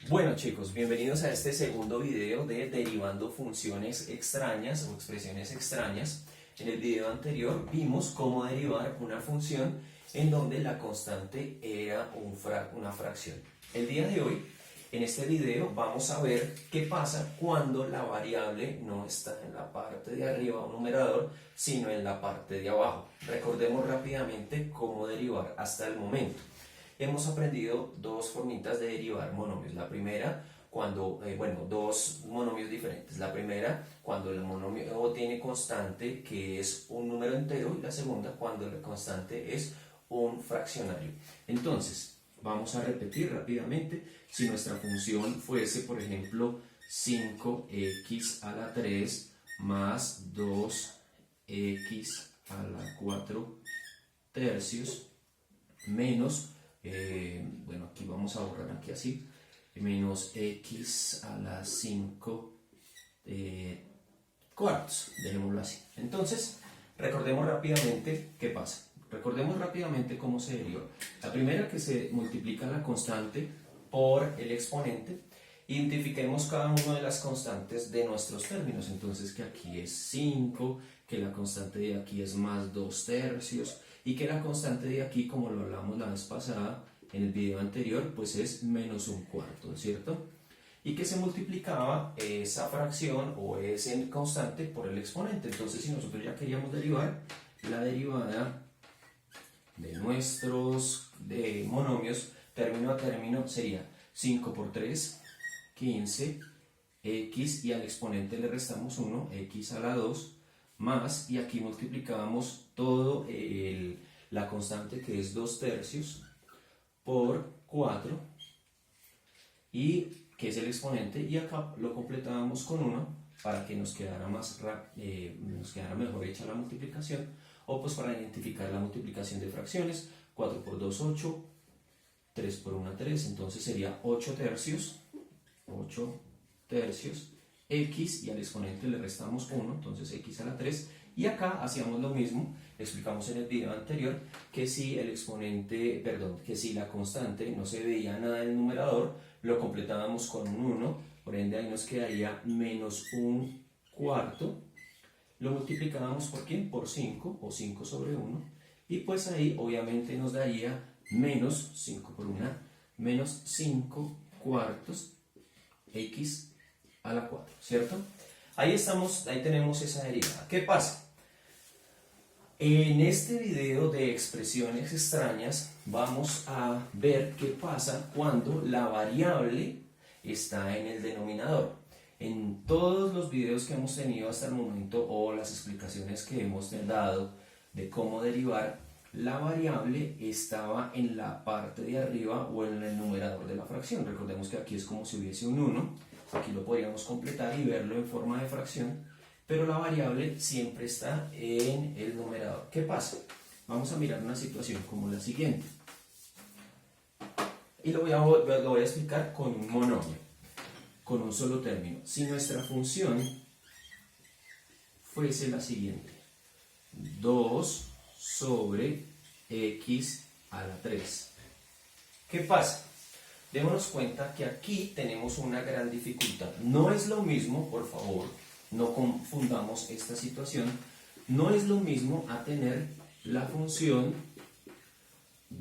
Bueno chicos, bienvenidos a este segundo video de derivando funciones extrañas o expresiones extrañas. En el video anterior vimos cómo derivar una función en donde la constante era una fracción. El día de hoy, en este video, vamos a ver qué pasa cuando la variable no está en la parte de arriba o numerador, sino en la parte de abajo. Recordemos rápidamente cómo derivar hasta el momento. Hemos aprendido dos formitas de derivar monomios. La primera, dos monomios diferentes. La primera, cuando el monomio tiene constante que es un número entero, y la segunda, cuando la constante es un fraccionario. Entonces, vamos a repetir rápidamente. Si nuestra función fuese, por ejemplo, 5x a la 3 más 2x a la 4 tercios menos aquí vamos a borrar aquí así, menos x a la 5 cuartos, dejémoslo así. Entonces, recordemos rápidamente qué pasa. Recordemos rápidamente cómo se deriva. La primera, que se multiplica la constante por el exponente. Identifiquemos cada una de las constantes de nuestros términos. Entonces, que aquí es 5, que la constante de aquí es más 2 tercios, y que la constante de aquí, como lo hablamos la vez pasada en el video anterior, pues es menos un cuarto, ¿cierto? Y que se multiplicaba esa fracción o ese constante por el exponente. Entonces, si nosotros ya queríamos derivar, la derivada de nuestros monomios término a término sería 5 por 3, 15, x, y al exponente le restamos 1, x a la 2, más, y aquí multiplicábamos todo la constante que es 2 tercios por 4, y que es el exponente, y acá lo completábamos con 1 para que nos quedara mejor hecha la multiplicación, o pues para identificar la multiplicación de fracciones. 4 por 2, 8, 3 por 1, 3, entonces sería 8 tercios, x, y al exponente le restamos 1, entonces x a la 3, y acá hacíamos lo mismo. Explicamos en el video anterior que si si la constante no se veía nada en el numerador, lo completábamos con un 1, por ende ahí nos quedaría menos un cuarto, lo multiplicábamos por ¿quién? Por 5, o 5 sobre 1, y pues ahí obviamente nos daría menos 5 por 1, menos 5 cuartos x a la 4, ¿cierto? Ahí tenemos esa derivada. ¿Qué pasa? En este video de expresiones extrañas vamos a ver qué pasa cuando la variable está en el denominador. En todos los videos que hemos tenido hasta el momento, o las explicaciones que hemos dado de cómo derivar, la variable estaba en la parte de arriba o en el numerador de la fracción. Recordemos que aquí es como si hubiese un 1, aquí lo podríamos completar y verlo en forma de fracción, pero la variable siempre está en el numerador. ¿Qué pasa? Vamos a mirar una situación como la siguiente, y lo voy a explicar con un monomio, con un solo término. Si nuestra función fuese la siguiente: 2 sobre x a la 3. ¿Qué pasa? Démonos cuenta que aquí tenemos una gran dificultad. No es lo mismo, por favor, no confundamos esta situación, no es lo mismo a tener la función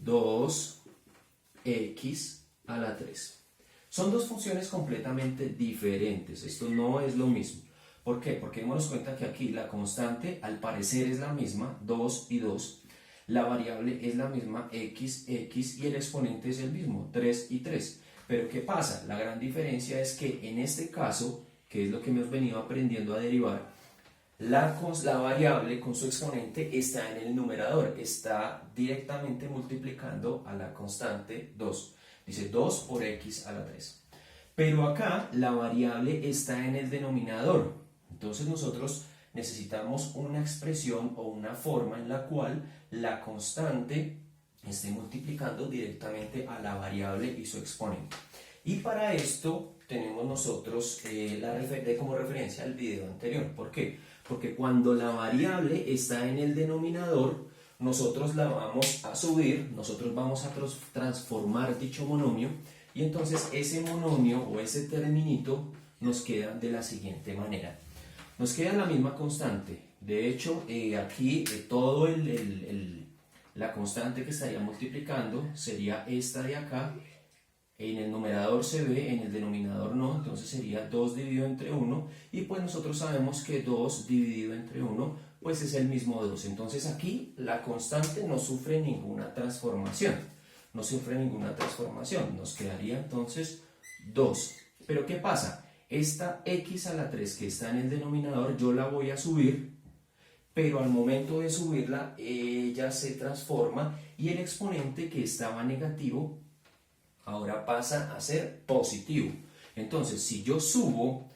2x a la 3. Son dos funciones completamente diferentes, esto no es lo mismo. ¿Por qué? Porque démonos cuenta que aquí la constante al parecer es la misma, 2 y 2, la variable es la misma, x, y el exponente es el mismo, 3 y 3. Pero ¿qué pasa? La gran diferencia es que en este caso, que es lo que hemos venido aprendiendo a derivar, la variable con su exponente está en el numerador, está directamente multiplicando a la constante 2. Dice 2 por x a la 3. Pero acá la variable está en el denominador. Entonces nosotros necesitamos una expresión o una forma en la cual la constante esté multiplicando directamente a la variable y su exponente. Y para esto tenemos nosotros como referencia el video anterior. ¿Por qué? Porque cuando la variable está en el denominador, nosotros la vamos a subir, nosotros vamos a transformar dicho monomio Y entonces ese monomio o ese terminito nos queda de la siguiente manera. Nos queda la misma constante. De hecho, aquí todo la constante que estaría multiplicando sería esta de acá. En el numerador se ve, en el denominador no, entonces sería 2 dividido entre 1, y pues nosotros sabemos que 2 dividido entre 1 pues es el mismo 2. Entonces aquí la constante no sufre ninguna transformación. No sufre ninguna transformación. Nos quedaría entonces 2. Pero ¿qué pasa? Esta x a la 3 que está en el denominador yo la voy a subir, pero al momento de subirla ella se transforma y el exponente que estaba negativo ahora pasa a ser positivo. Entonces si yo subo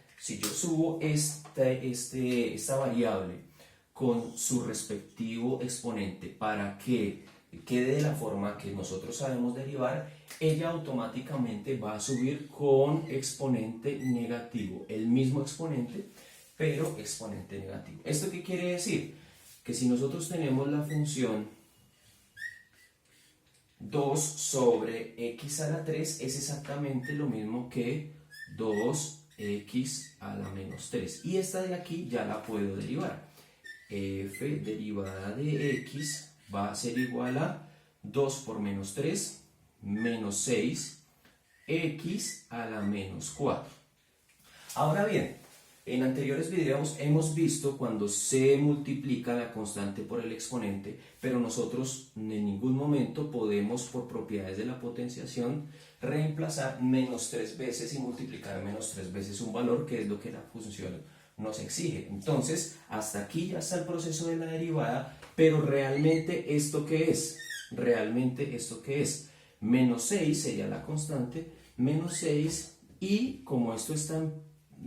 esta variable con su respectivo exponente para que quede de la forma que nosotros sabemos derivar, ella automáticamente va a subir con exponente negativo, el mismo exponente, pero exponente negativo. ¿Esto qué quiere decir? Que si nosotros tenemos la función 2 sobre x a la 3 es exactamente lo mismo que 2x a la menos 3. Y esta de aquí ya la puedo derivar. F derivada de x va a ser igual a 2 por menos 3, menos 6, x a la menos 4. Ahora bien, en anteriores videos hemos visto cuando se multiplica la constante por el exponente, pero nosotros en ningún momento podemos, por propiedades de la potenciación, reemplazar menos 3 veces y multiplicar menos 3 veces un valor, que es lo que la función nos exige. Entonces, hasta aquí ya está el proceso de la derivada, pero realmente ¿esto qué es? Realmente ¿esto qué es? Menos 6 sería la constante, menos 6, y como esto está en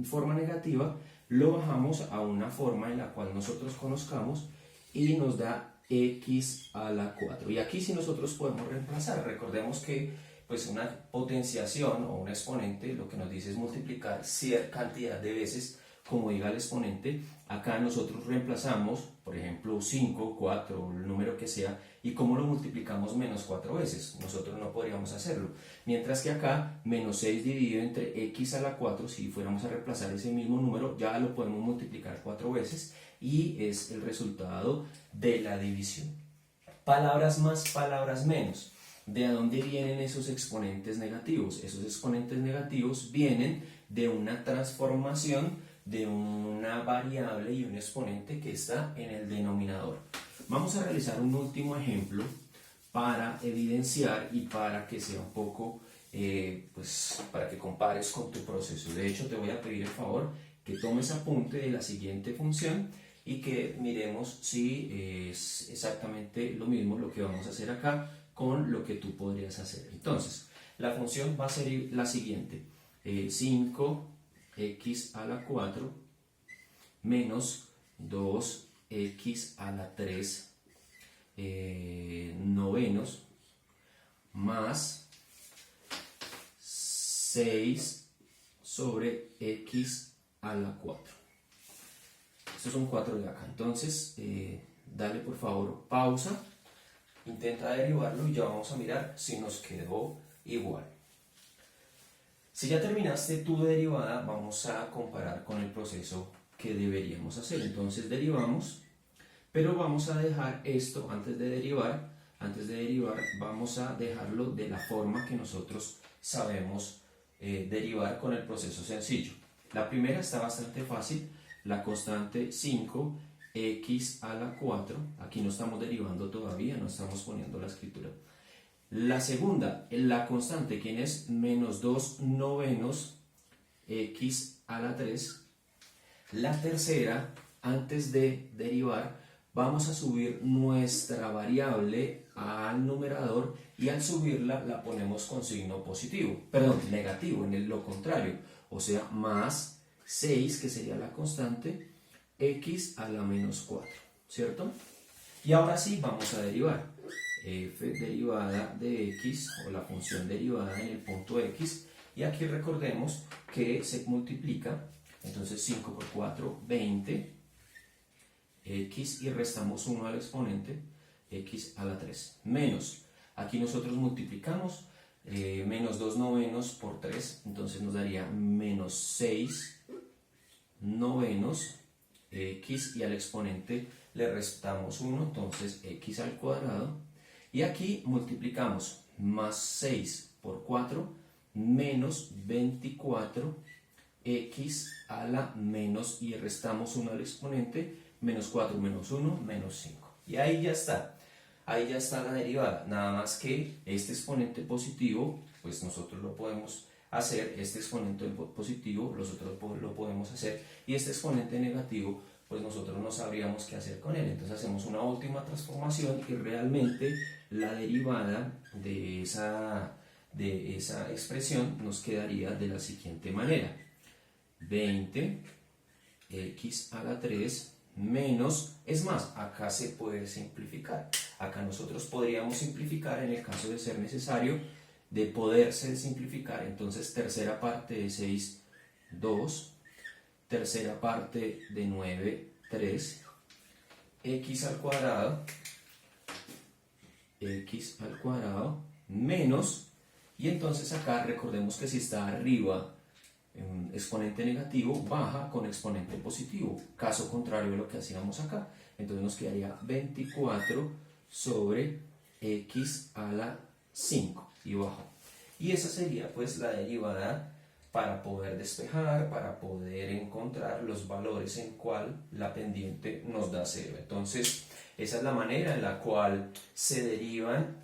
forma negativa, lo bajamos a una forma en la cual nosotros conozcamos y nos da x a la 4. Y aquí sí nosotros podemos reemplazar. Recordemos que pues una potenciación o un exponente lo que nos dice es multiplicar cierta cantidad de veces como diga el exponente. Acá nosotros reemplazamos, por ejemplo, 5, 4, el número que sea, y cómo lo multiplicamos menos 4 veces. Nosotros no podríamos hacerlo. Mientras que acá, menos 6 dividido entre x a la 4, si fuéramos a reemplazar ese mismo número, ya lo podemos multiplicar 4 veces y es el resultado de la división. Palabras más, palabras menos. ¿De dónde vienen esos exponentes negativos? Esos exponentes negativos vienen de una transformación de una variable y un exponente que está en el denominador. Vamos a realizar un último ejemplo para evidenciar y para que sea un poco, pues para que compares con tu proceso. De hecho, te voy a pedir el favor que tomes apunte de la siguiente función y que miremos si es exactamente lo mismo lo que vamos a hacer acá con lo que tú podrías hacer. Entonces, la función va a ser la siguiente: 5x a la 4 menos 2x a la 3 novenos más 6 sobre x a la 4. Estos son 4 de acá. Entonces, dale por favor pausa, intenta derivarlo y ya vamos a mirar si nos quedó igual. Si ya terminaste tu derivada, vamos a comparar con el proceso que deberíamos hacer. Entonces derivamos, pero vamos a dejar esto antes de derivar. Vamos a dejarlo de la forma que nosotros sabemos derivar con el proceso sencillo. La primera está bastante fácil, la constante 5x a la 4, aquí no estamos derivando todavía, no estamos poniendo la escritura. La segunda, la constante, ¿quién es? Menos 2 novenos x a la 3. La tercera, antes de derivar, vamos a subir nuestra variable al numerador y al subirla la ponemos con signo positivo, perdón, negativo, en lo contrario, o sea, más 6, que sería la constante, x a la menos 4, ¿cierto? Y ahora sí vamos a derivar. F derivada de x, o la función derivada en el punto x, y aquí recordemos que se multiplica, entonces 5 por 4, 20, x, y restamos 1 al exponente, x a la 3, menos, aquí nosotros multiplicamos menos 2 novenos por 3, entonces nos daría menos 6 novenos x, y al exponente le restamos 1, entonces x al cuadrado, y aquí multiplicamos más 6 por 4 menos 24 x a la menos, y restamos 1 al exponente, menos 4 menos 1 menos 5, y ahí ya está. Ahí ya está la derivada, nada más que este exponente positivo, pues nosotros lo podemos hacer, este exponente positivo nosotros lo podemos hacer, y este exponente negativo, pues nosotros no sabríamos qué hacer con él. Entonces hacemos una última transformación y realmente la derivada de esa expresión nos quedaría de la siguiente manera: 20x a la 3 menos, es más, acá se puede simplificar. Acá nosotros podríamos simplificar en el caso de ser necesario, de poderse simplificar. Entonces, tercera parte de 6, 2, tercera parte de 9, 3, x al cuadrado menos, y entonces acá recordemos que si está arriba exponente negativo, baja con exponente positivo, caso contrario de lo que hacíamos acá. Entonces nos quedaría 24 sobre x a la 5 y bajo. Y esa sería pues la derivada para poder despejar, para poder encontrar los valores en cual la pendiente nos da 0. Entonces esa es la manera en la cual se derivan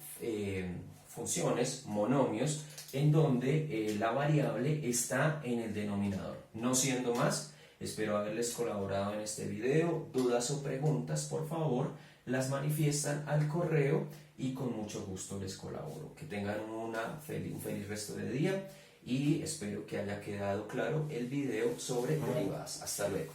funciones, monomios, en donde la variable está en el denominador. No siendo más, espero haberles colaborado en este video. Dudas o preguntas, por favor, las manifiestan al correo y con mucho gusto les colaboro. Que tengan un feliz resto de día y espero que haya quedado claro el video sobre derivadas. Hasta luego.